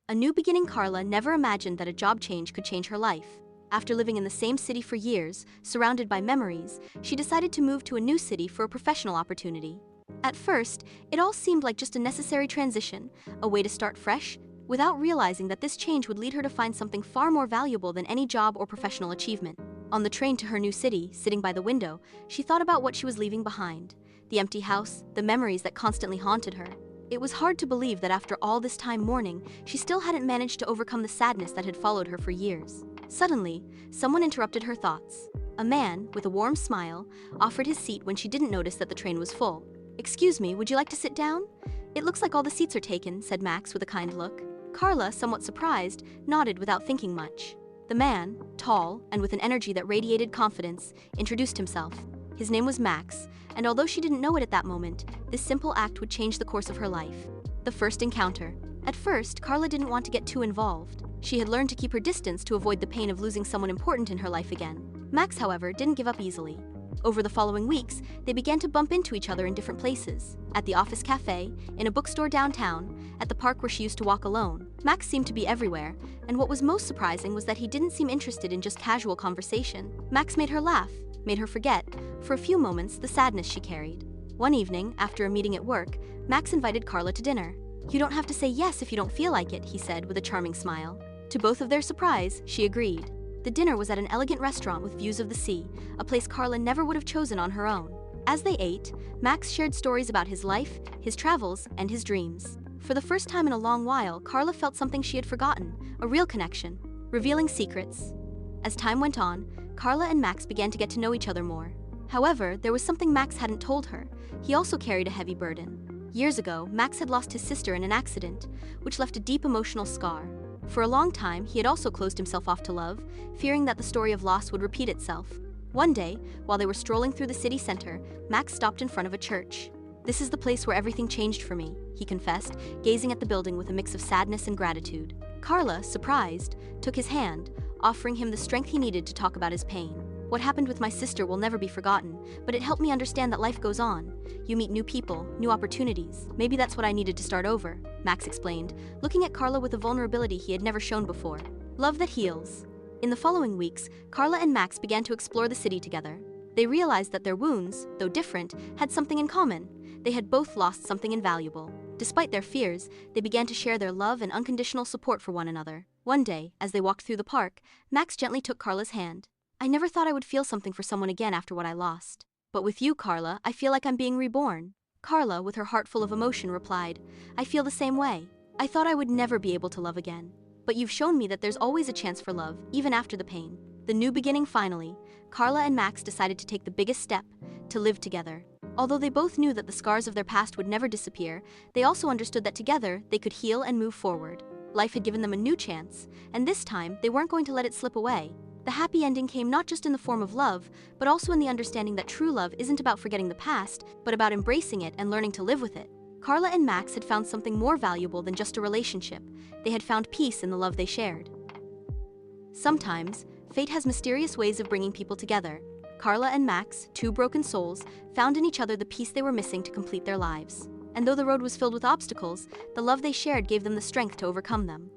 A new beginning. Carla never imagined that a job change could change her life. After living in the same city for years, surrounded by memories, she decided to move to a new city for a professional opportunity. At first, it all seemed like just a necessary transition, a way to start fresh, without realizing that this change would lead her to find something far more valuable than any job or professional achievement. On the train to her new city, sitting by the window, she thought about what she was leaving behind. The empty house, the memories that constantly haunted her. It was hard to believe that after all this time mourning, she still hadn't managed to overcome the sadness that had followed her for years. Suddenly, someone interrupted her thoughts. A man, with a warm smile, offered his seat when she didn't notice that the train was full. "Excuse me, would you like to sit down?" "It looks like all the seats are taken," said Max with a kind look. Carla, somewhat surprised, nodded without thinking much. The man, tall and with an energy that radiated confidence, introduced himself. His name was Max, and although she didn't know it at that moment, this simple act would change the course of her life. The first encounter. At first, Carla didn't want to get too involved. She had learned to keep her distance to avoid the pain of losing someone important in her life again. Max, however, didn't give up easily. Over the following weeks, they began to bump into each other in different places. At the office cafe, in a bookstore downtown, at the park where she used to walk alone. Max seemed to be everywhere, and what was most surprising was that he didn't seem interested in just casual conversation. Max made her laugh, made her forget, for a few moments, the sadness she carried. One evening, after a meeting at work, Max invited Carla to dinner. "You don't have to say yes if you don't feel like it," he said with a charming smile. To both of their surprise, she agreed. The dinner was at an elegant restaurant with views of the sea, a place Carla never would have chosen on her own. As they ate, Max shared stories about his life, his travels, and his dreams. For the first time in a long while, Carla felt something she had forgotten, a real connection, revealing secrets. As time went on, Carla and Max began to get to know each other more. However, there was something Max hadn't told her. He also carried a heavy burden. Years ago, Max had lost his sister in an accident, which left a deep emotional scar. For a long time, he had also closed himself off to love, fearing that the story of loss would repeat itself. One day, while they were strolling through the city center, Max stopped in front of a church. "This is the place where everything changed for me," he confessed, gazing at the building with a mix of sadness and gratitude. Carla, surprised, took his hand, offering him the strength he needed to talk about his pain. "What happened with my sister will never be forgotten, but it helped me understand that life goes on. You meet new people, new opportunities. Maybe that's what I needed to start over," Max explained, looking at Carla with a vulnerability he had never shown before. Love that heals. In the following weeks, Carla and Max began to explore the city together. They realized that their wounds, though different, had something in common. They had both lost something invaluable. Despite their fears, they began to share their love and unconditional support for one another. One day, as they walked through the park, Max gently took Carla's hand. "I never thought I would feel something for someone again after what I lost. But with you, Carla, I feel like I'm being reborn." Carla, with her heart full of emotion, replied, "I feel the same way. I thought I would never be able to love again. But you've shown me that there's always a chance for love, even after the pain." The new beginning. Finally, Carla and Max decided to take the biggest step, to live together. Although they both knew that the scars of their past would never disappear, they also understood that together they could heal and move forward. Life had given them a new chance, and this time they weren't going to let it slip away. The happy ending came not just in the form of love, but also in the understanding that true love isn't about forgetting the past, but about embracing it and learning to live with it. Carla and Max had found something more valuable than just a relationship. They had found peace in the love they shared. Sometimes, fate has mysterious ways of bringing people together. Carla and Max, two broken souls, found in each other the piece they were missing to complete their lives. And though the road was filled with obstacles, the love they shared gave them the strength to overcome them.